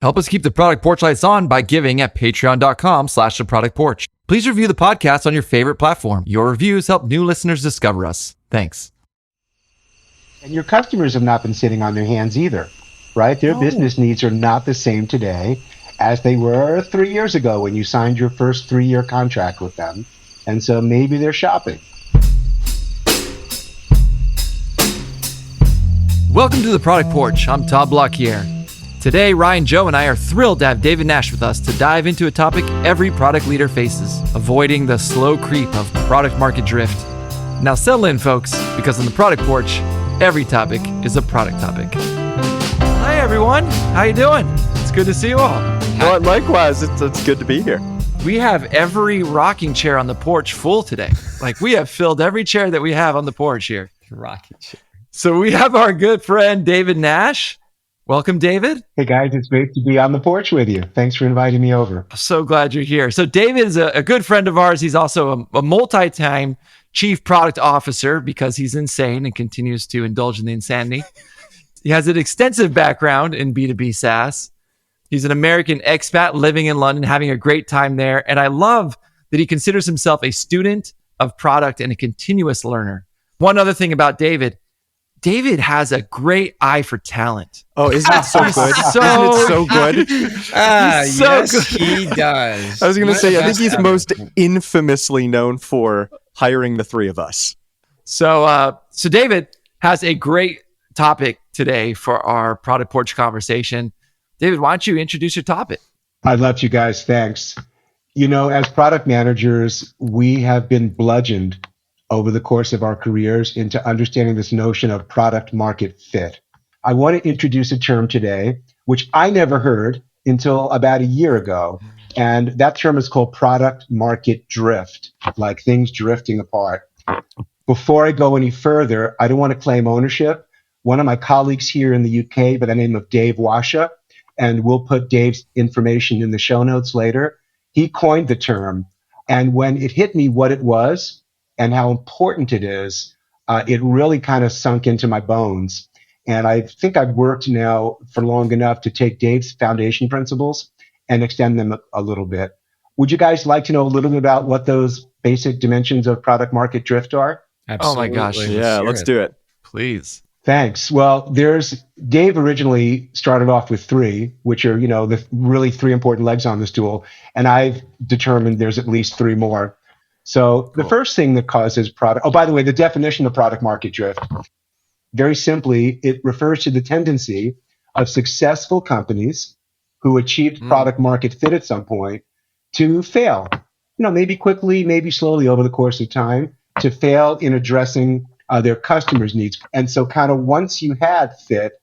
Help us keep the Product Porch lights on by giving at patreon.com/theproductporch. Please review the podcast on your favorite platform. Your reviews help new listeners discover us. Thanks. And your customers have not been sitting on their hands either, right? Their business needs are not the same today as they were 3 years ago when you signed your first 3-year contract with them. And so maybe they're shopping. Welcome to the Product Porch. I'm Todd Blockier. Today, Ryan, Joe, and I are thrilled to have David Nash with us to dive into a topic every product leader faces, avoiding the slow creep of product market drift. Now settle in, folks, because on the Product Porch, every topic is a product topic. Hi, everyone. How you doing? It's good to see you all. Well, likewise, it's good to be here. We have every rocking chair on the porch full today. Like, we have filled every chair that we have on the porch here. Rocking chair. So we have our good friend, David Nash. Welcome, David. Hey, guys, it's great to be on the porch with you. Thanks for inviting me over. So glad you're here. So David is a good friend of ours. He's also a multi-time chief product officer because he's insane and continues to indulge in the insanity. He has an extensive background in B2B SaaS. He's an American expat living in London, having a great time there. And I love that he considers himself a student of product and a continuous learner. One other thing about David has a great eye for talent. Oh, isn't it so good? Isn't it so good? Yes, good. He does. I was going to say, I think he's most infamously known for hiring the three of us. So David has a great topic today for our Product Porch conversation. David, why don't you introduce your topic? I'd love to, guys. Thanks. You know, as product managers, we have been bludgeoned over the course of our careers into understanding this notion of product market fit. I want to introduce a term today, which I never heard until about a year ago. And that term is called product market drift, like things drifting apart. Before I go any further, I don't want to claim ownership. One of my colleagues here in the UK by the name of Dave Washa, and we'll put Dave's information in the show notes later, he coined the term. And when it hit me what it was, and how important it is, it really kind of sunk into my bones. And I think I've worked now for long enough to take Dave's foundation principles and extend them a little bit. Would you guys like to know a little bit about what those basic dimensions of product market drift are? Absolutely. Oh my gosh. Yeah, let's do it. Please. Thanks. Well, Dave originally started off with 3, which are, the really 3 important legs on the stool. And I've determined there's at least 3 more. So the first thing that causes by the way, the definition of product market drift, very simply, it refers to the tendency of successful companies who achieved product market fit at some point to fail, maybe quickly, maybe slowly over the course of time, to fail in addressing their customers' needs. And so kind of once you had fit,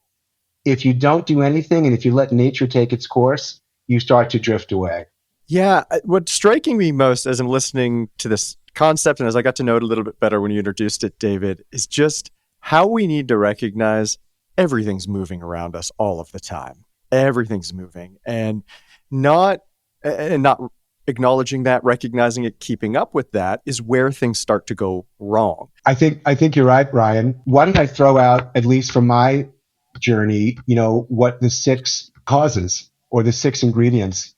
if you don't do anything and if you let nature take its course, you start to drift away. Yeah, what's striking me most as I'm listening to this concept and as I got to know it a little bit better when you introduced it, David, is just how we need to recognize everything's moving around us all of the time. Everything's moving and not acknowledging that, recognizing it, keeping up with that is where things start to go wrong. I think you're right, Ryan. Why don't I throw out, at least from my journey, what the 6 causes or the 6 ingredients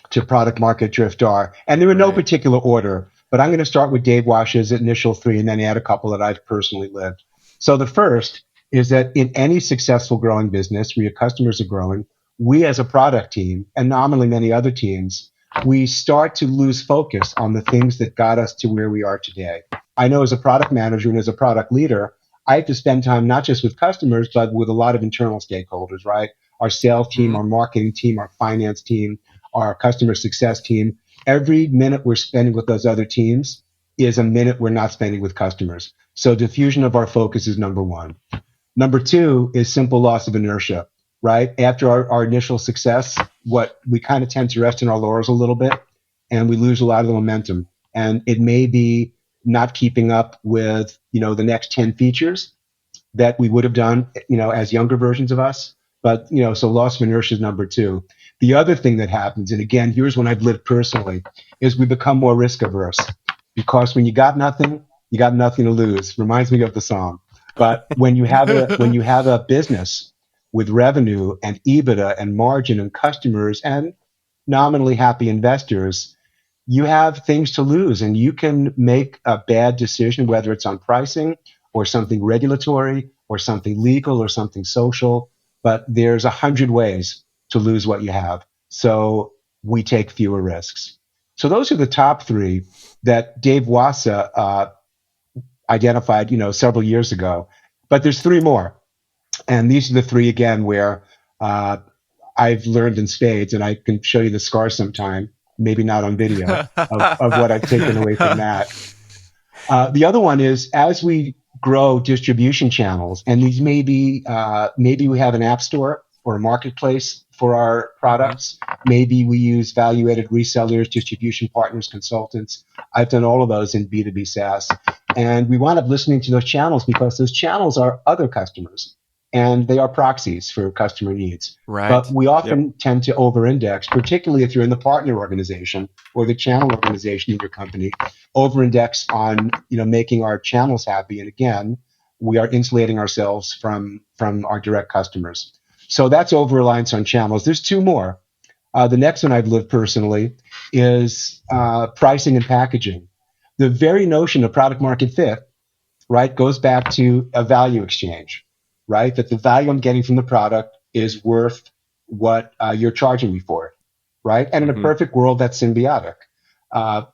to product market drift are. And they're in no particular order, but I'm going to start with Dave Washa's initial 3 and then add a couple that I've personally lived. So the first is that in any successful growing business where your customers are growing, we as a product team, and nominally many other teams, we start to lose focus on the things that got us to where we are today. I know as a product manager and as a product leader, I have to spend time not just with customers, but with a lot of internal stakeholders, right? Our sales team, our marketing team, our finance team, our customer success team. Every minute we're spending with those other teams is a minute we're not spending with customers. So diffusion of our focus is number 1. Number 2 is simple loss of inertia, right? After our initial success, what we kind of tend to rest in our laurels a little bit and we lose a lot of the momentum. And it may be not keeping up with, the next 10 features that we would have done, as younger versions of us. But, so loss of inertia is number 2. The other thing that happens, and again, here's one I've lived personally, is we become more risk averse because when you got nothing to lose. Reminds me of the song. But when you have a business with revenue and EBITDA and margin and customers and nominally happy investors, you have things to lose, and you can make a bad decision, whether it's on pricing or something regulatory or something legal or something social, but there's 100 ways to lose what you have. So we take fewer risks. So those are the top three that Dave Washa identified, several years ago. But there's three more. And these are the three, again, where I've learned in spades, and I can show you the scars sometime, maybe not on video, of what I've taken away from that. The other one is, as we grow distribution channels, and these maybe we have an app store or a marketplace for our products. Maybe we use value-added resellers, distribution partners, consultants. I've done all of those in B2B SaaS. And we wind up listening to those channels because those channels are other customers, and they are proxies for customer needs. Right. But we often tend to over-index, particularly if you're in the partner organization or the channel organization in your company, over-index on making our channels happy. And again, we are insulating ourselves from our direct customers. So that's over-reliance on channels. There's two more. The next one I've lived personally is pricing and packaging. The very notion of product market fit, right, goes back to a value exchange, right? That the value I'm getting from the product is worth what you're charging me for it, right? And in a perfect world, that's symbiotic. Now,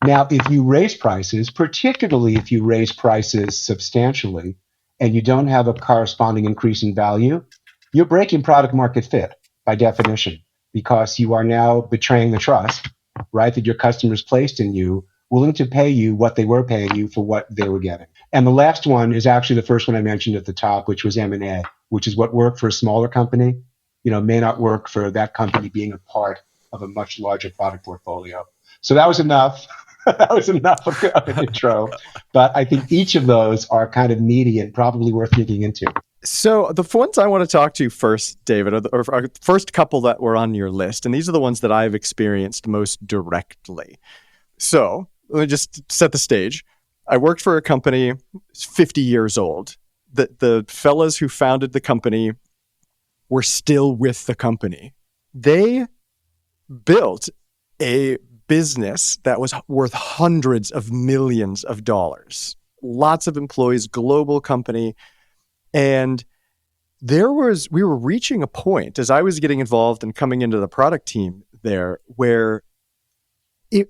if you raise prices, particularly if you raise prices substantially, and you don't have a corresponding increase in value, you're breaking product market fit by definition, because you are now betraying the trust, right, that your customers placed in you, willing to pay you what they were paying you for what they were getting. And the last one is actually the first one I mentioned at the top, which was M&A, which is what worked for a smaller company, may not work for that company being a part of a much larger product portfolio. So that was enough. That was enough of an intro. But I think each of those are kind of meaty and probably worth digging into. So the ones I want to talk to first, David, are the first couple that were on your list. And these are the ones that I've experienced most directly. So let me just set the stage. I worked for a company 50 years old. The fellas who founded the company were still with the company. They built a business that was worth hundreds of millions of dollars. Lots of employees, global company. And we were reaching a point as I was getting involved and coming into the product team there where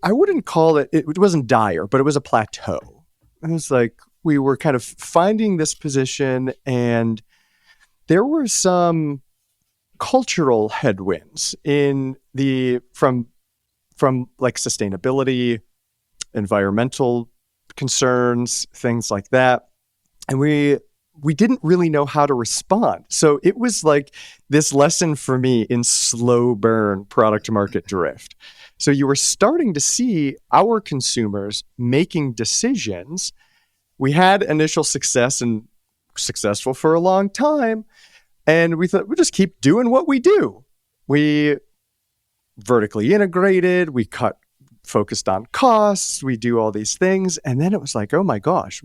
I wouldn't call it wasn't dire, but it was a plateau. It was like we were kind of finding this position, and there were some cultural headwinds from like sustainability, environmental concerns, things like that. And we didn't really know how to respond. So it was like this lesson for me in slow burn product market drift. So you were starting to see our consumers making decisions. We had initial success and successful for a long time. And we thought we'll just keep doing what we do. We vertically integrated, we focused on costs, we do all these things. And then it was like, oh my gosh,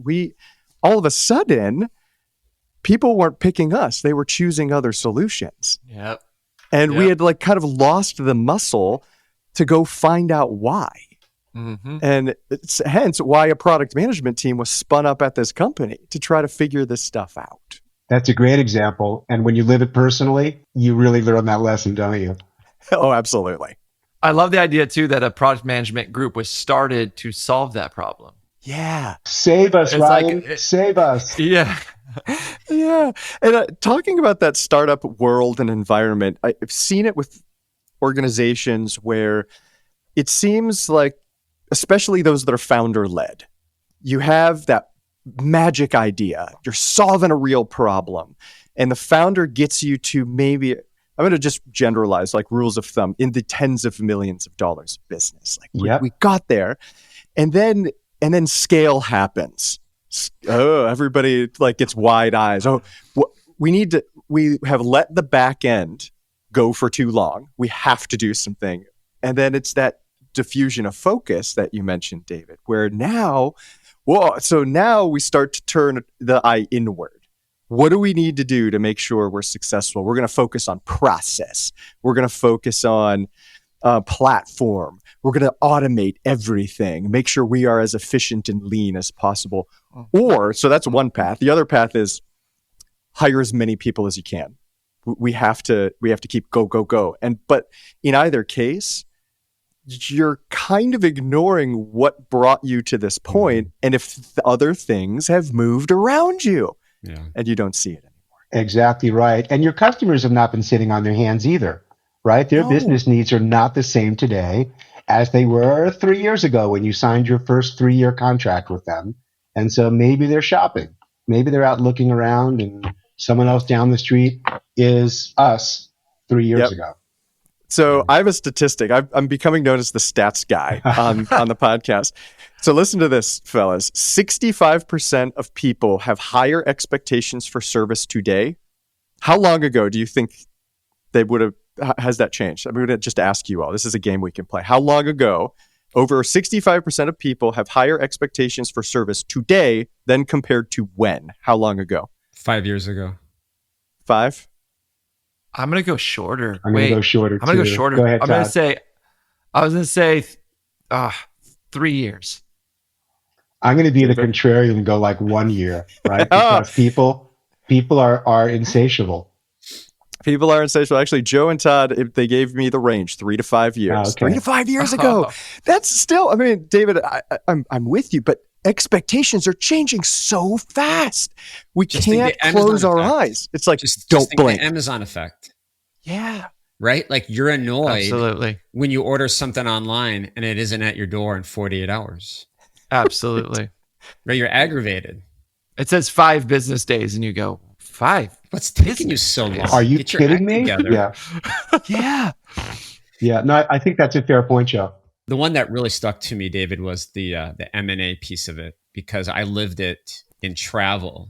all of a sudden, people weren't picking us. They were choosing other solutions. Yep. And we had like kind of lost the muscle to go find out why. Mm-hmm. And it's hence why a product management team was spun up at this company to try to figure this stuff out. That's a great example. And when you live it personally, you really learn that lesson, don't you? Oh, absolutely. I love the idea too that a product management group was started to solve that problem. Yeah. Save us, Ryan. Save us. Yeah. Yeah. And talking about that startup world and environment, I've seen it with organizations where it seems like, especially those that are founder-led, you have that magic idea. You're solving a real problem. And the founder gets you to maybe, I'm going to just generalize, like rules of thumb, in the tens of millions of dollars of business. Like we got there. And then scale happens. Oh, everybody like gets wide eyes. Oh, we have let the back end go for too long. We have to do something. And then it's that diffusion of focus that you mentioned, David, where now we start to turn the eye inward. what do we need to do to make sure we're successful? We're going to focus on process. We're going to focus on platform. We're going to automate everything, make sure we are as efficient and lean as possible. Or, so that's one path. The other path is hire as many people as you can. We have to keep go. But in either case, you're kind of ignoring what brought you to this point, and if the other things have moved around you, and you don't see it anymore. Exactly right. And your customers have not been sitting on their hands either, right? Their business needs are not the same today as they were 3 years ago when you signed your first 3-year contract with them. And so maybe they're shopping. Maybe they're out looking around, and someone else down the street is us 3 years ago. So I have a statistic. I'm becoming known as the stats guy on the podcast. So listen to this, fellas. 65% of people have higher expectations for service today. How long ago do you think they would have, has that changed? I'm going to just ask you all. This is a game we can play. How long ago, over 65% of people have higher expectations for service today than compared to when? How long ago? 5 years ago. 5? I'm going to go shorter. I'm going to go shorter. I'm going to go shorter. Go ahead, I was going to say 3 years. I'm going to be the contrarian and go like 1 year, right? Because people are insatiable. People are insatiable. Actually, Joe and Todd, they gave me the range, 3 to 5 years. Oh, okay. 3 to 5 years ago. That's still, I mean, David, I'm with you, but expectations are changing so fast. We can't close our eyes. It's like, don't blink. The Amazon effect. Yeah. Right? Like you're annoyed Absolutely. when you order something online and it isn't at your door in 48 hours. Absolutely. Right? You're aggravated. It says 5 business days and you go, 5? What's taking you so long? Are you Get your kidding act me? together. Yeah. Yeah. No, I think that's a fair point, Joe. The one that really stuck to me, David, was the M&A piece of it, because I lived it in travel,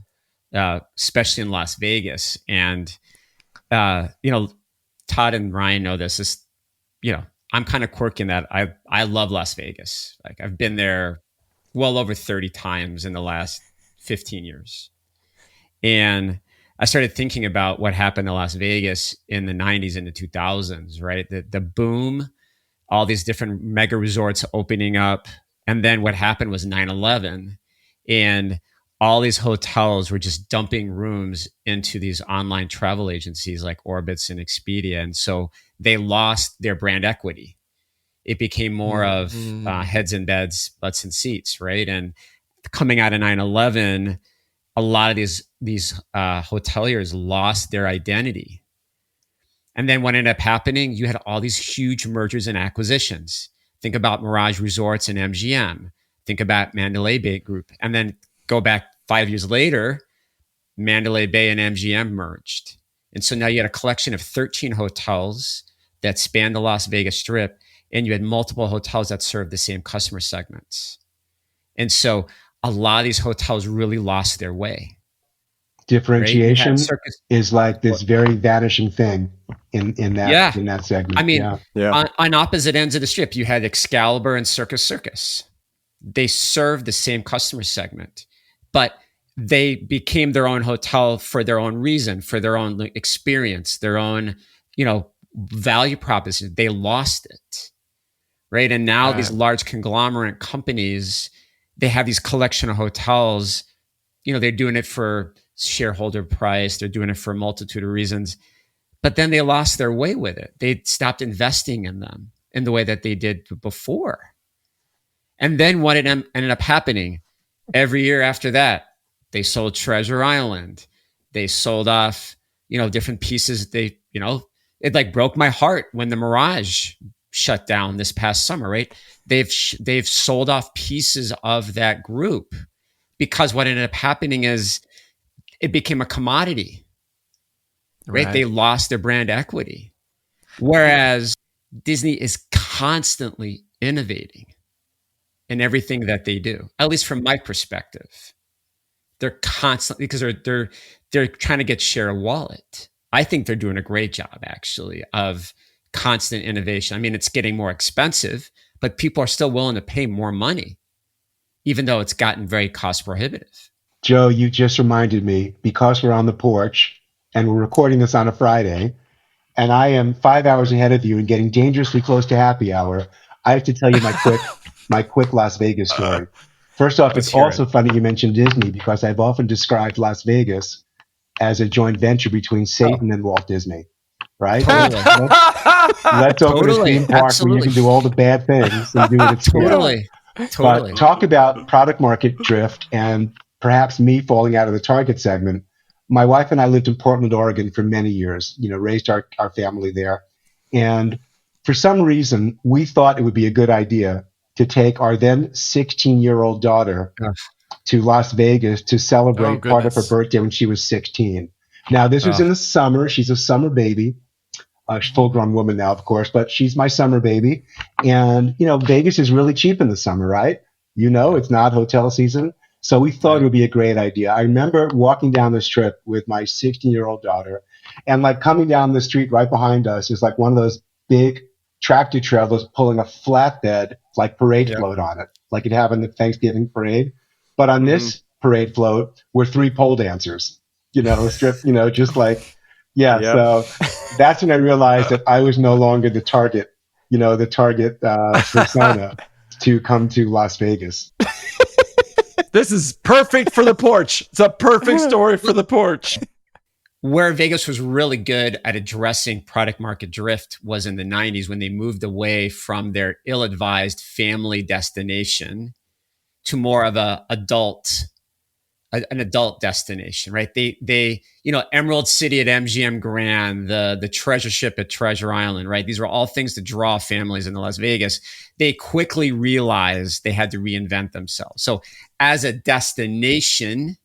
especially in Las Vegas. And, Todd and Ryan know this. I'm kind of quirky in that I love Las Vegas. Like I've been there well over 30 times in the last 15 years. And I started thinking about what happened in Las Vegas in the 90s and the 2000s, right? The boom, all these different mega resorts opening up. And then what happened was 9/11, and all these hotels were just dumping rooms into these online travel agencies like Orbitz and Expedia. And so they lost their brand equity. It became more of heads in beds, butts in seats, right? And coming out of 9/11, a lot of these hoteliers lost their identity. And then what ended up happening, you had all these huge mergers and acquisitions. Think about Mirage Resorts and MGM. Think about Mandalay Bay Group. And then go back 5 years later, Mandalay Bay and MGM merged. And so now you had a collection of 13 hotels that spanned the Las Vegas Strip, and you had multiple hotels that served the same customer segments. And so a lot of these hotels really lost their way. Differentiation is like this very vanishing thing in that segment. I mean, on opposite ends of the strip, you had Excalibur and Circus. They served the same customer segment, but they became their own hotel for their own reason, for their own experience, their own, value proposition. They lost it, right? And now these large conglomerate companies, they have these collection of hotels. They're doing it for shareholder price. They're doing it for a multitude of reasons. But then they lost their way with it. They stopped investing in them in the way that they did before. And then what ended up happening every year after that, they sold Treasure Island. They sold off, different pieces. It like broke my heart when the Mirage shut down this past summer, right? They've sold off pieces of that group because what ended up happening is it became a commodity, right? They lost their brand equity. Whereas Disney is constantly innovating in everything that they do, at least from my perspective. They're constantly, because they're trying to get share of wallet. I think they're doing a great job, actually, of constant innovation. I mean, it's getting more expensive, but people are still willing to pay more money, even though it's gotten very cost prohibitive. Joe, you just reminded me, because we're on the porch and we're recording this on a Friday, and I am 5 hours ahead of you and getting dangerously close to happy hour, I have to tell you my quick Las Vegas story. First off, Let's it's hear also funny you mentioned Disney, because I've often described Las Vegas as a joint venture between Satan and Walt Disney, right? Totally. Let's open a Totally. theme park where you Absolutely. can do all the bad things and do it at scale. Totally. Totally. But talk about product market drift and perhaps me falling out of the target segment. My wife and I lived in Portland, Oregon for many years, raised our family there. And for some reason, we thought it would be a good idea to take our then 16-year-old daughter to Las Vegas to celebrate part of her birthday when she was 16. Now, this was in the summer. She's a summer baby. She's a full-grown woman now, of course, but she's my summer baby. And, Vegas is really cheap in the summer, right? It's not hotel season. So we thought it would be a great idea. I remember walking down this trip with my 16-year-old daughter, and like coming down the street right behind us is like one of those big tractor trailers pulling a flatbed, like parade float on it, like you'd have in the Thanksgiving parade. But on this parade float were 3 pole dancers, strip, just like, So that's when I realized that I was no longer the target persona to come to Las Vegas. This is perfect for the porch. It's a perfect story for the porch. Where Vegas was really good at addressing product market drift was in the 90s, when they moved away from their ill-advised family destination to more of an adult destination, right? They Emerald City at MGM Grand, the Treasure Ship at Treasure Island, right? These were all things to draw families into Las Vegas. They quickly realized they had to reinvent themselves. So as a destination,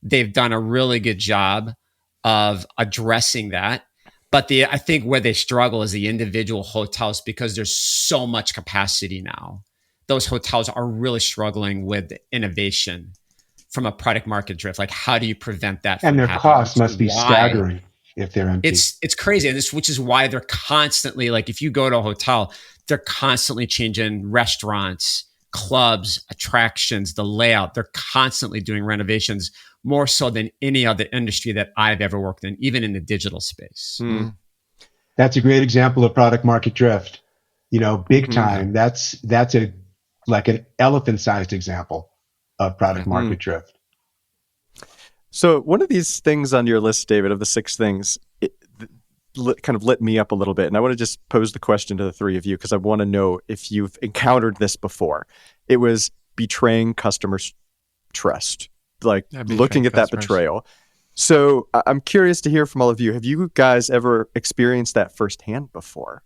they've done a really good job of addressing that. But I think where they struggle is the individual hotels, because there's so much capacity now. Those hotels are really struggling with innovation from a product market drift. Like, how do you prevent that? And their costs must be staggering if they're empty. It's crazy. And which is why they're constantly, like, if you go to a hotel, they're constantly changing restaurants, clubs, attractions, the layout. They're constantly doing renovations, more so than any other industry that I've ever worked in, even in the digital space. That's a great example of product market drift. Big time. That's like an elephant-sized example of product market drift. So one of these things on your list, David, of the 6 things, kind of lit me up a little bit. And I want to just pose the question to the 3 of you, because I want to know if you've encountered this before. It was betraying customers' trust, like looking at that betrayal. So I'm curious to hear from all of you. Have you guys ever experienced that firsthand before?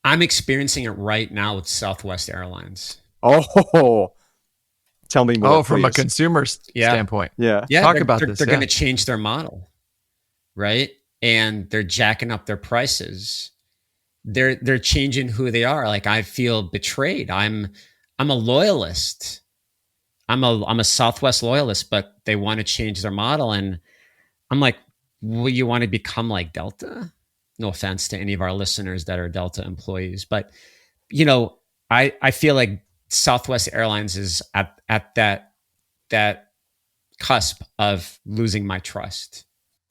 I'm experiencing it right now with Southwest Airlines. Oh, tell me more. From a consumer standpoint. Yeah. Talk about this. They're going to change their model, right? And they're jacking up their prices. They're changing who they are. Like, I feel betrayed. I'm a loyalist. I'm a Southwest loyalist, but they want to change their model. And I'm like, will you want to become like Delta? No offense to any of our listeners that are Delta employees, but I feel like Southwest Airlines is at that cusp of losing my trust.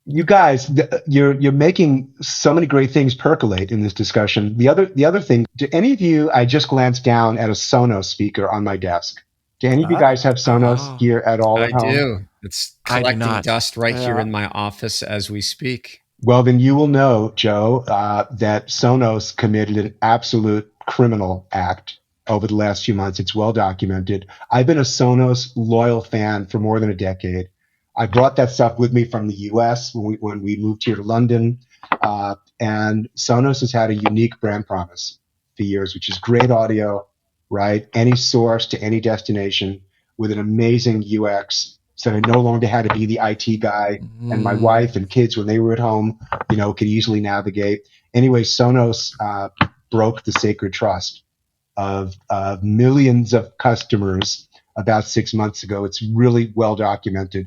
You guys, you're making so many great things percolate in this discussion. The other thing, do any of you? I just glanced down at a Sonos speaker on my desk. Do any of you guys have Sonos gear at all at home? I do. It's collecting dust right here in my office as we speak. Well, then you will know, Joe, that Sonos committed an absolute criminal act over the last few months. It's well documented. I've been a Sonos loyal fan for more than a decade. I brought that stuff with me from the US when we moved here to London. And Sonos has had a unique brand promise for years, which is great audio, right? Any source to any destination with an amazing UX. So I no longer had to be the IT guy, and my wife and kids, when they were at home, could easily navigate. Anyway, Sonos broke the sacred trust of millions of customers about 6 months ago. It's really well documented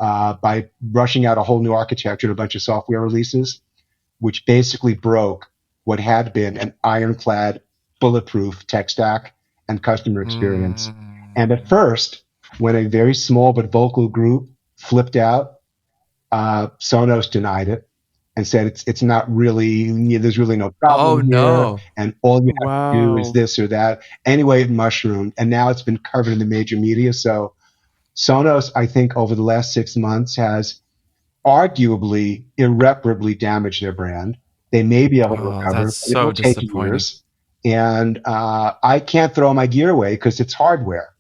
by rushing out a whole new architecture and a bunch of software releases, which basically broke what had been an ironclad, bulletproof tech stack and customer experience. And at first, when a very small but vocal group flipped out, Sonos denied it and said it's not really, there's really no Oh problem here, no. and all you have to do is Wow. this or that. Anyway, it mushroomed, and now it's been covered in the major media. So Sonos, I think, over the last 6 months has arguably irreparably damaged their brand. They may be able to Oh, recover, that's but it will so take disappointing. years. And I can't throw my gear away because it's hardware,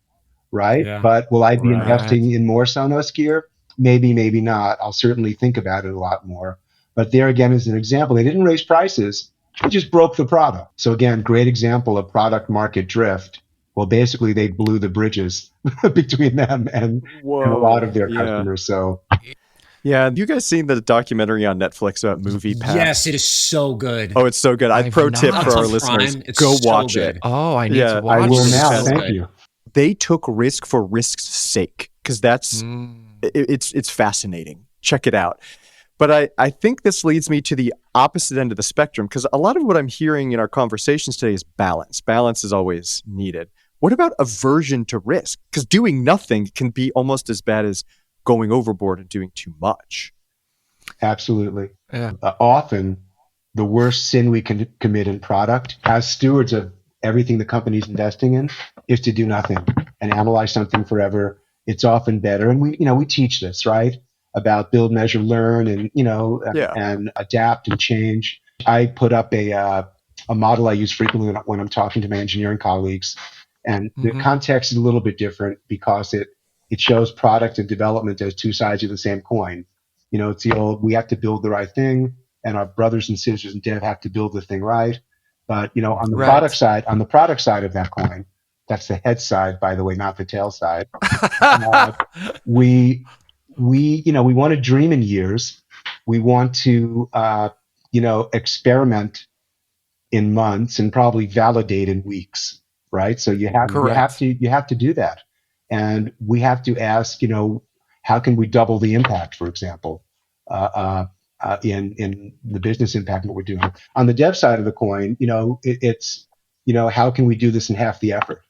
right? Yeah. But will I be Right. investing in more Sonos gear? Maybe, maybe not. I'll certainly think about it a lot more. But there again is an example. They didn't raise prices. They just broke the product. So again, great example of product market drift. Well, basically they blew the bridges between them and a lot of Whoa. their Yeah. customers. So Yeah. You guys seen the documentary on Netflix about Movie Pass? Yes, it is so good. Oh, it's so good. I've Pro tip not. for our It's on listeners: Prime. It's go so watch good. it. Oh, I need Yeah, to watch I will this. now. So Thank good. you. They took risk for risk's sake because that's Mm. it's fascinating. Check it out. But I think this leads me to the opposite end of the spectrum because a lot of what I'm hearing in our conversations today is balance. Balance is always needed. What about aversion to risk? Because doing nothing can be almost as bad as going overboard and doing too much. Absolutely. Yeah. Often, the worst sin we can commit in product as stewards of everything the company's investing in is to do nothing and analyze something forever. It's often better. And we teach this, right? About build, measure, learn, and, Yeah. and adapt and change. I put up a model I use frequently when I'm talking to my engineering colleagues. And the Mhm. context is a little bit different because it shows product and development as two sides of the same coin. It's the old, we have to build the right thing, and our brothers and sisters in dev have to build the thing right. But on the Right. product side of that coin, that's the head side, by the way, not the tail side. We want to dream in years. We want to experiment in months and probably validate in weeks, right? So you have Correct. to do that, and we have to ask, how can we double the impact, for example, in the business impact what we're doing. On the dev side of the coin, it's how can we do this in half the effort,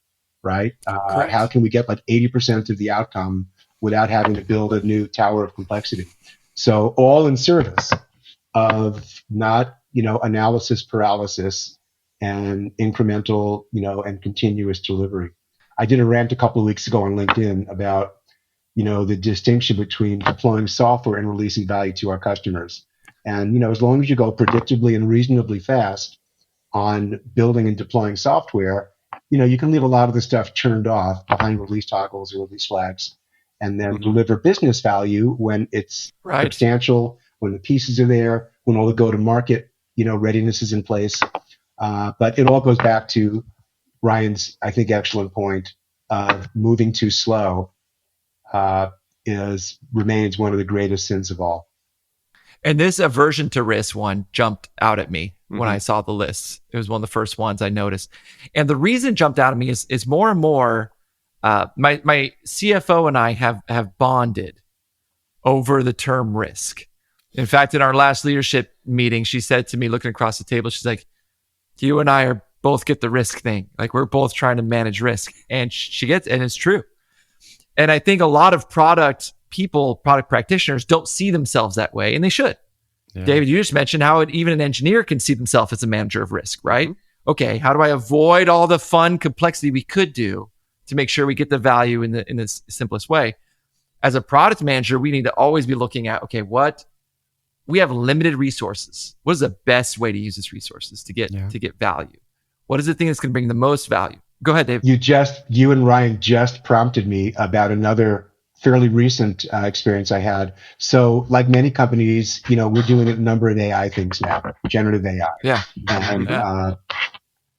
right? Correct. How can we get like 80% of the outcome without having to build a new tower of complexity? So all in service of not analysis paralysis and incremental and continuous delivery. I did a rant a couple of weeks ago on LinkedIn about the distinction between deploying software and releasing value to our customers. And as long as you go predictably and reasonably fast on building and deploying software, you can leave a lot of the stuff turned off behind release toggles or release flags, and then deliver business value when it's Right. substantial, when the pieces are there, when all the go-to-market readiness is in place. But it all goes back to Ryan's, I think, excellent point of moving too slow remains one of the greatest sins of all. And this aversion to risk one jumped out at me when Mhm. I saw the lists. It was one of the first ones I noticed. And the reason it jumped out at me is more and more my CFO and I have bonded over the term risk. In fact, in our last leadership meeting, she said to me, looking across the table, she's like, you and I both get the risk thing. Like we're both trying to manage risk. And she gets, and it's true. And I think a lot of product practitioners don't see themselves that way, and they should. Yeah. David, you just mentioned how even an engineer can see themselves as a manager of risk, right? Okay, how do I avoid all the fun complexity we could do to make sure we get the value in the simplest way? As a product manager, we need to always be looking at, okay, we have limited resources. What is the best way to use these resources to get value? What is the thing that's going to bring the most value? Go ahead, Dave. You and Ryan just prompted me about another fairly recent experience I had. So like many companies, we're doing a number of AI things now, generative AI. Yeah. And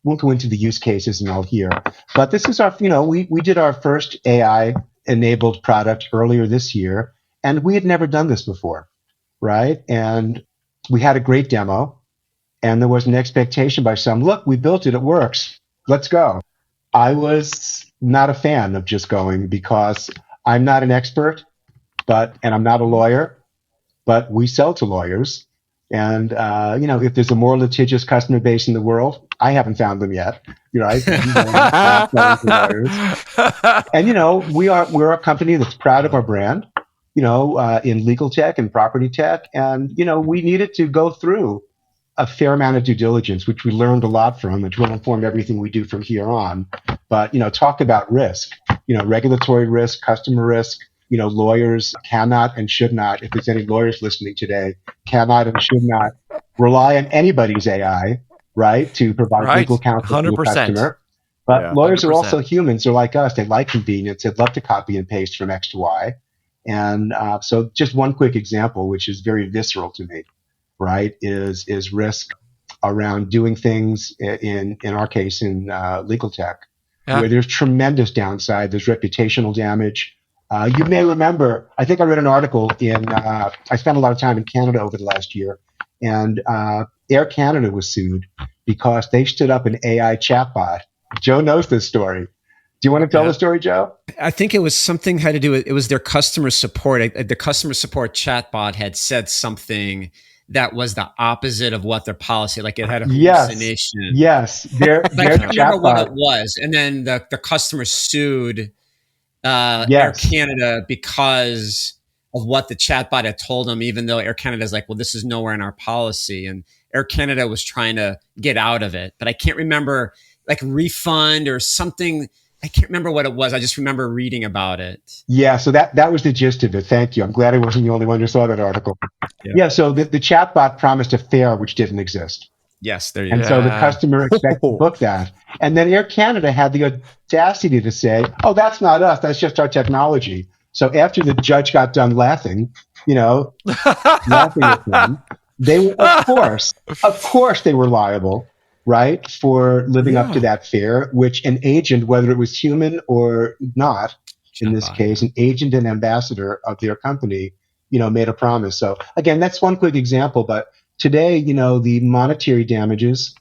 won't go into the use cases and all here, but this is our, we did our first AI enabled product earlier this year, and we had never done this before, right? And we had a great demo, and there was an expectation by some, look, we built it, it works, let's go. I was not a fan of just going because I'm not an expert, and I'm not a lawyer, but we sell to lawyers. And if there's a more litigious customer base in the world, I haven't found them yet. Right? And we're a company that's proud of our brand. In legal tech and property tech, and we needed to go through a fair amount of due diligence, which we learned a lot from, which will inform everything we do from here on. But talk about risk. Regulatory risk, customer risk. Lawyers cannot and should not, if there's any lawyers listening today, cannot and should not rely on anybody's AI, right, to provide legal counsel to a customer. But lawyers 100%. Are also humans. They're like us. They like convenience. They'd love to copy and paste from X to Y. And so just one quick example, which is very visceral to me, right, is risk around doing things in our case in legal tech, where there's tremendous downside. There's reputational damage. You may remember, I think I read an article I spent a lot of time in Canada over the last year, and Air Canada was sued because they stood up an AI chatbot. Joe knows this story. Do you want to tell the story, Joe? I think it was something had to do with, it was their customer support. The customer support chatbot had said something that was the opposite of what their policy, like it had a hallucination. Yes. Their I can't remember what it was. And then the customer sued Air Canada because of what the chatbot had told them, even though Air Canada is like, well, this is nowhere in our policy. And Air Canada was trying to get out of it. But I can't remember, like refund or something. I can't remember what it was. I just remember reading about it. Yeah, so that was the gist of it. Thank you. I'm glad I wasn't the only one who saw that article. Yeah, so the chatbot promised a fare which didn't exist. Yes, there you go. And so the customer expected to book that. And then Air Canada had the audacity to say, oh, that's not us. That's just our technology. So after the judge got done laughing, laughing at them, they were, of course they were liable, right, for living up to that fare, which an agent, whether it was human or not, in this case, an agent and ambassador of their company, made a promise. So again, that's one quick example. But today, the monetary damages,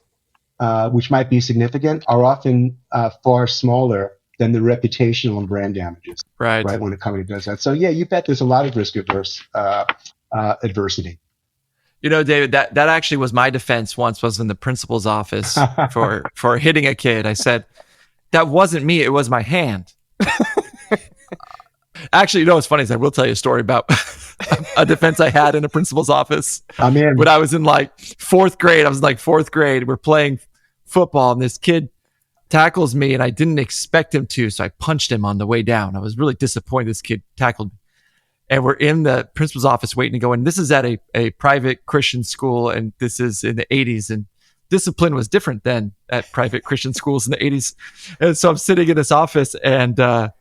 which might be significant, are often far smaller than the reputational and brand damages. Right. When a company does that. So yeah, you bet there's a lot of risk averse adversity. David, that actually was my defense once, was in the principal's office for hitting a kid. I said, that wasn't me, it was my hand. Actually, what's funny is I will tell you a story about a defense I had in a principal's office. When I was in fourth grade, we're playing football and this kid tackles me and I didn't expect him to, so I punched him on the way down. I was really disappointed this kid tackled me. And we're in the principal's office waiting to go in. This is at a private Christian school, and this is in the 80s. And discipline was different then at private Christian schools in the 80s. And so I'm sitting in this office, and I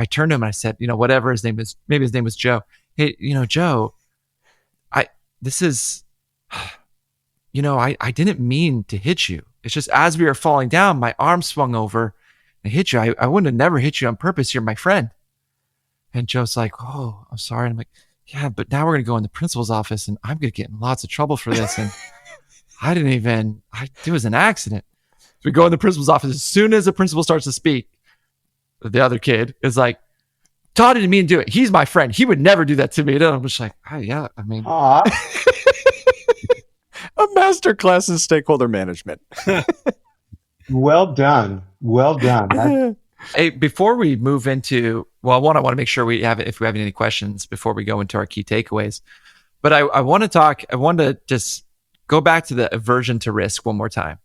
turned to him and I said, whatever his name is, maybe his name was Joe. Hey, Joe, I didn't mean to hit you. It's just as we were falling down, my arm swung over and hit you. I wouldn't have never hit you on purpose. You're my friend. And Joe's like, oh, I'm sorry. And I'm like, yeah, but now we're going to go in the principal's office and I'm going to get in lots of trouble for this. And it was an accident. So we go in the principal's office. As soon as the principal starts to speak, the other kid is like, Todd didn't mean to do it. He's my friend. He would never do that to me. And I'm just like, oh, yeah, I mean. A masterclass in stakeholder management. Well done. Hey, before we move into, I want to make sure if we have any questions before we go into our key takeaways. But I want to just go back to the aversion to risk one more time,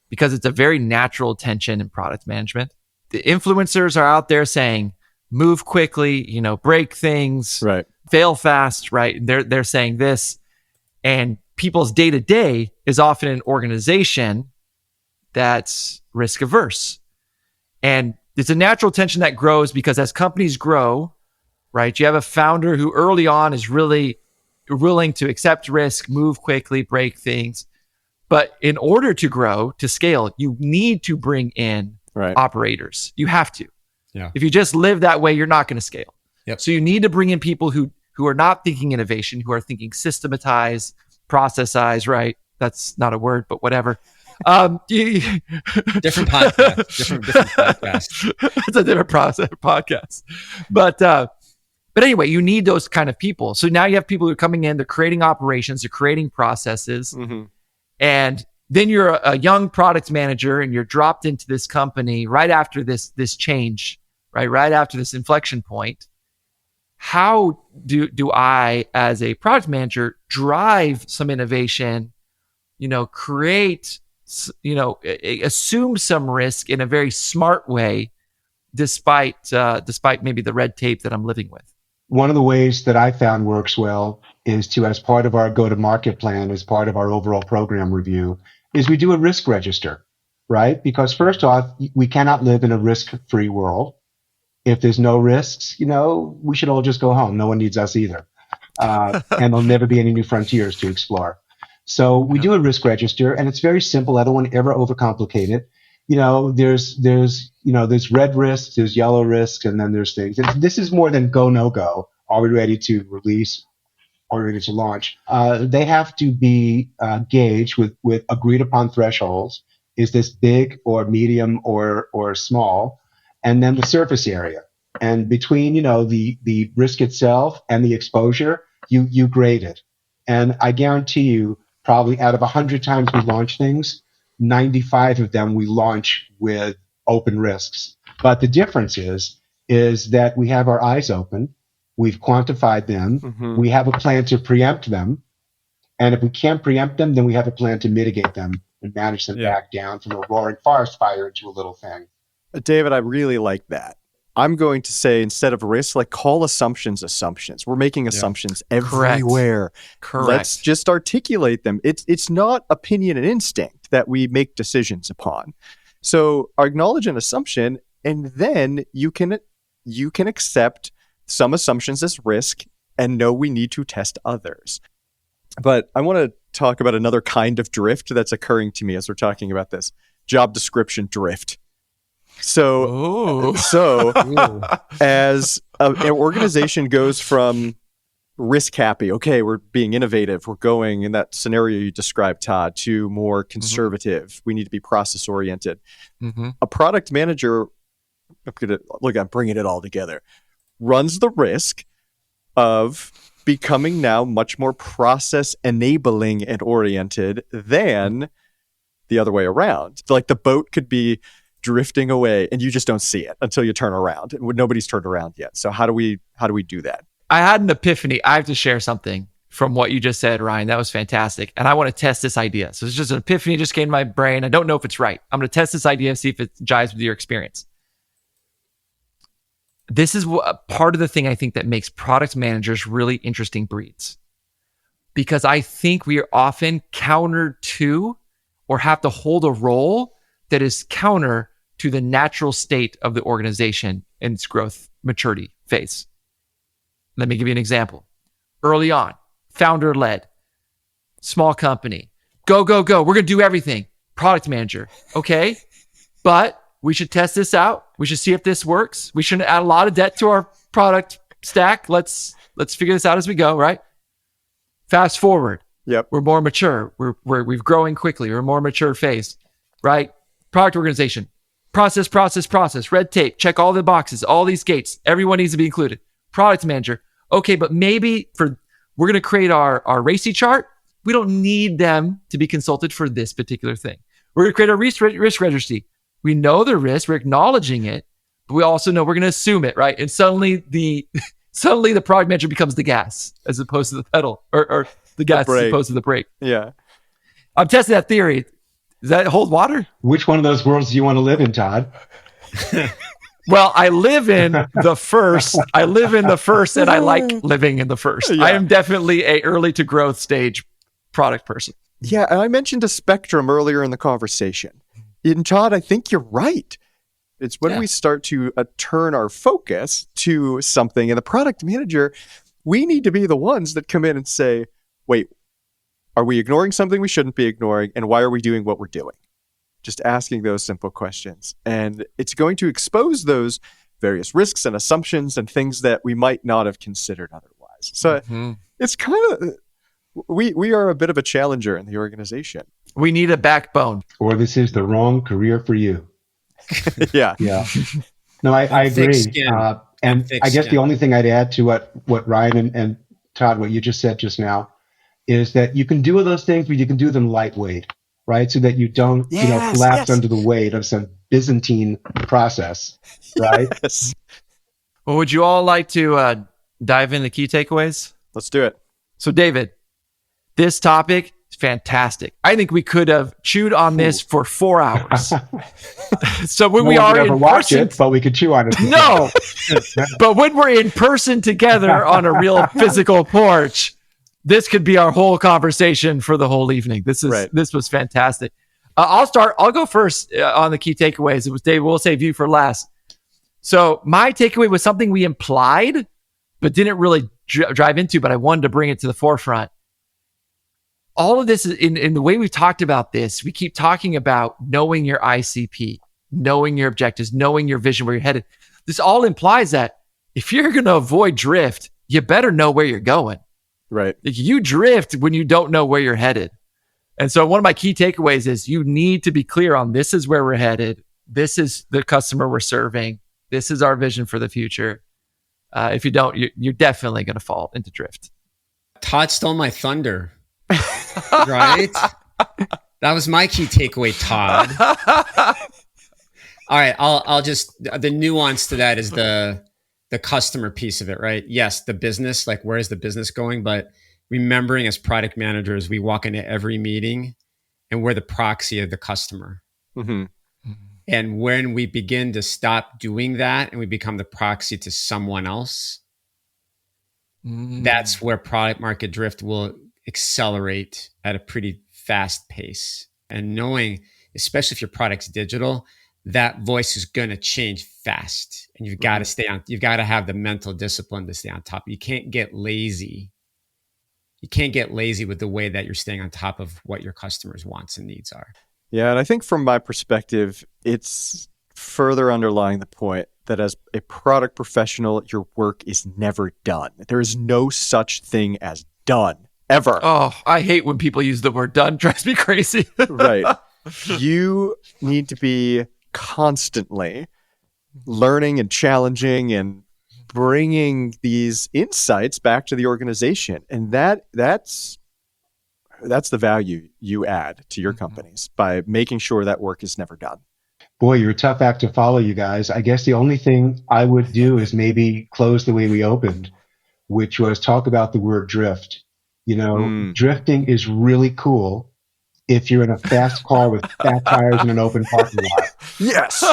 because it's a very natural tension in product management. The influencers are out there saying, move quickly, break things, right, fail fast, right? They're saying this, and people's day-to-day is often an organization that's risk averse. And it's a natural tension that grows because as companies grow, right, you have a founder who early on is really willing to accept risk, move quickly, break things. But in order to grow, to scale, you need to bring in operators. You have to. Yeah. If you just live that way, you're not going to scale. Yep. So you need to bring in people who are not thinking innovation, who are thinking systematize, processize, right? That's not a word, but whatever. Different podcast. Different podcast. It's a different podcast. But But anyway, you need those kind of people. So now you have people who are coming in, they're creating operations, they're creating processes. And then you're a young product manager and you're dropped into this company right after this change, right after this inflection point. How do I, as a product manager, drive some innovation, create, assume some risk in a very smart way, despite maybe the red tape that I'm living with? One of the ways that I found works well is to, as part of our go-to-market plan, as part of our overall program review, is we do a risk register, right? Because first off, we cannot live in a risk-free world. If there's no risks, we should all just go home. No one needs us either. And there'll never be any new frontiers to explore. So we do a risk register, and it's very simple. I don't want to ever overcomplicate it. There's red risks, there's yellow risks, and then there's things. And this is more than go, no go. Are we ready to release? Are we ready to launch? They have to be gauged with agreed upon thresholds. Is this big or medium or small? And then the surface area. And between, the risk itself and the exposure, you grade it. And I guarantee you, probably out of 100 times we launch things, 95 of them we launch with open risks. But the difference is that we have our eyes open, we've quantified them, we have a plan to preempt them, and if we can't preempt them, then we have a plan to mitigate them and manage them back down from a roaring forest fire into a little thing. David, I really like that. I'm going to say, instead of risk, call assumptions. We're making assumptions everywhere. Correct. Let's just articulate them. It's not opinion and instinct that we make decisions upon. So acknowledge an assumption, and then you can accept some assumptions as risk and know we need to test others. But I want to talk about another kind of drift that's occurring to me as we're talking about this. Job description drift. So as an organization goes from risk happy, okay, we're being innovative, we're going in that scenario you described, Todd, to more conservative. We need to be process oriented. A product manager, I'm bringing it all together, runs the risk of becoming now much more process enabling and oriented than the other way around. Like the boat could be drifting away and you just don't see it until you turn around. Nobody's turned around yet. So how do we do that? I had an epiphany. I have to share something from what you just said, Ryan. That was fantastic. And I want to test this idea. So it's just an epiphany just came to my brain. I don't know if it's right. I'm going to test this idea and see if it jives with your experience. This is part of the thing I think that makes product managers really interesting breeds. Because I think we are often counter to or have to hold a role that is counter to the natural state of the organization in its growth maturity phase. Let me give you an example. Early on, founder-led, small company, go, go, go. We're going to do everything. Product manager. Okay, but we should test this out. We should see if this works. We shouldn't add a lot of debt to our product stack. Let's figure this out as we go, right? Fast forward. Yep. We're more mature. We're growing quickly. We're a more mature phase, right? Product organization, process, red tape, check all the boxes, all these gates. Everyone needs to be included. Product manager. Okay, but maybe we're going to create our RACI chart. We don't need them to be consulted for this particular thing. We're going to create a risk registry. We know the risk, we're acknowledging it, but we also know we're going to assume it, right? And suddenly the product manager becomes the gas as opposed to the pedal, or the gas as opposed to the brake. Yeah. I'm testing that theory. Does that hold water? Which one of those worlds do you want to live in, Todd? Well, I live in the first. And I like living in the first. Yeah. I am definitely a early to growth stage product person. Yeah, and I mentioned a spectrum earlier in the conversation. And Todd, I think you're right. It's when we start to turn our focus to something, and the product manager, we need to be the ones that come in and say, wait, are we ignoring something we shouldn't be ignoring? And why are we doing what we're doing? Just asking those simple questions. And it's going to expose those various risks and assumptions and things that we might not have considered otherwise. So it's kind of, we are a bit of a challenger in the organization. We need a backbone. Or this is the wrong career for you. Yeah. No, I agree. And I guess the only thing I'd add to what Ryan and Todd, what you just said just now, is that you can do those things, but you can do them lightweight, right? So that you don't, collapse under the weight of some Byzantine process, right? Yes. Well, would you all like to dive into key takeaways? Let's do it. So, David, this topic is fantastic. I think we could have chewed on this for 4 hours. So when we are in person, but we could chew on it. No, but when we're in person together on a real physical porch, this could be our whole conversation for the whole evening. This was fantastic. I'll start. I'll go first on the key takeaways. It was Dave. We'll save you for last. So my takeaway was something we implied, but didn't really drive into, but I wanted to bring it to the forefront. All of this is in the way we've talked about this. We keep talking about knowing your ICP, knowing your objectives, knowing your vision, where you're headed. This all implies that if you're going to avoid drift, you better know where you're going. Right. Like, you drift when you don't know where you're headed. And so one of my key takeaways is you need to be clear on this is where we're headed. This is the customer we're serving. This is our vision for the future. If you don't, you're definitely going to fall into drift. Todd stole my thunder. Right? That was my key takeaway, Todd. All right, I'll just, the nuance to that is the customer piece of it, right? Yes, the business, like where is the business going? But remembering as product managers, we walk into every meeting and we're the proxy of the customer. Mm-hmm. And when we begin to stop doing that and we become the proxy to someone else, that's where product market drift will accelerate at a pretty fast pace. And knowing, especially if your product's digital, that voice is going to change fast. And you've got to stay on, you've got to have the mental discipline to stay on top. You can't get lazy. You can't get lazy with the way that you're staying on top of what your customers' wants and needs are. Yeah, and I think from my perspective, it's further underlying the point that as a product professional, your work is never done. There is no such thing as done, ever. Oh, I hate when people use the word done. Drives me crazy. Right. You need to be constantly learning and challenging and bringing these insights back to the organization. And that's the value you add to your companies by making sure that work is never done. Boy, you're a tough act to follow, you guys. I guess the only thing I would do is maybe close the way we opened, which was talk about the word drift. Drifting is really cool if you're in a fast car with fat tires in an open parking lot. Yes.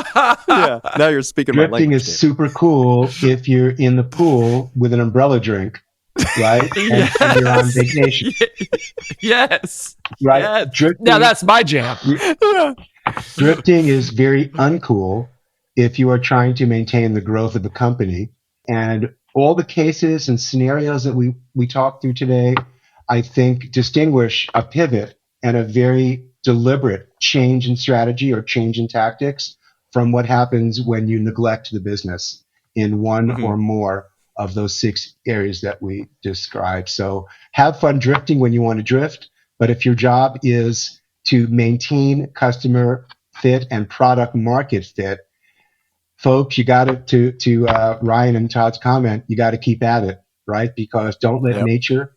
Yeah. Now you're speaking my language. Drifting is super cool if you're in the pool with an umbrella drink, right? And you're on vacation. Yes. Right? Yeah. Drifting, now that's my jam. Drifting is very uncool if you are trying to maintain the growth of the company. And all the cases and scenarios that we talked through today, I think, distinguish a pivot and a very deliberate change in strategy or change in tactics from what happens when you neglect the business in one or more of those 6 areas that we described. So have fun drifting when you want to drift. But if your job is to maintain customer fit and product market fit, folks, you got to Ryan and Todd's comment, you got to keep at it, right? Because don't let nature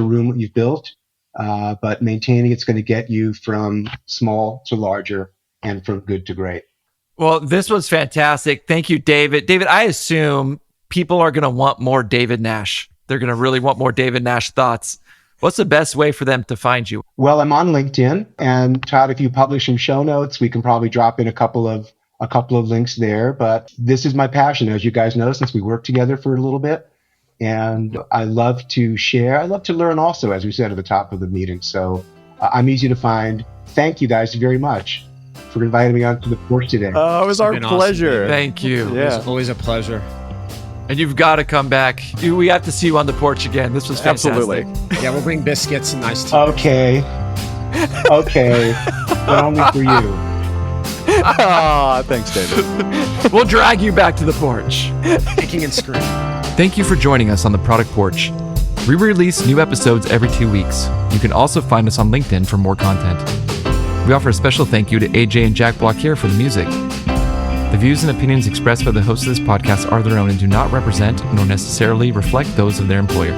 ruin what you've built. But maintaining it's going to get you from small to larger and from good to great. Well, this was fantastic. Thank you, David. David, I assume people are going to want more David Nash. They're going to really want more David Nash thoughts. What's the best way for them to find you? Well, I'm on LinkedIn, and Todd, if you publish some show notes, we can probably drop in a couple of links there. But this is my passion, as you guys know, since we worked together for a little bit. And I love to share. I love to learn also, as we said at the top of the meeting. So I'm easy to find. Thank you guys very much for inviting me onto the porch today. Oh, it was our pleasure. Awesome. Thank you. Yeah. It's always a pleasure. And you've got to come back. We have to see you on the porch again. This was fantastic. Absolutely. Yeah, we'll bring biscuits and nice tea. Okay. But only for you. Thanks, David. We'll drag you back to the porch. Kicking and screaming. Thank you for joining us on the Product Porch. We release new episodes every 2 weeks. You can also find us on LinkedIn for more content. We offer a special thank you to AJ and Jack Block here for the music. The views and opinions expressed by the hosts of this podcast are their own and do not represent nor necessarily reflect those of their employer.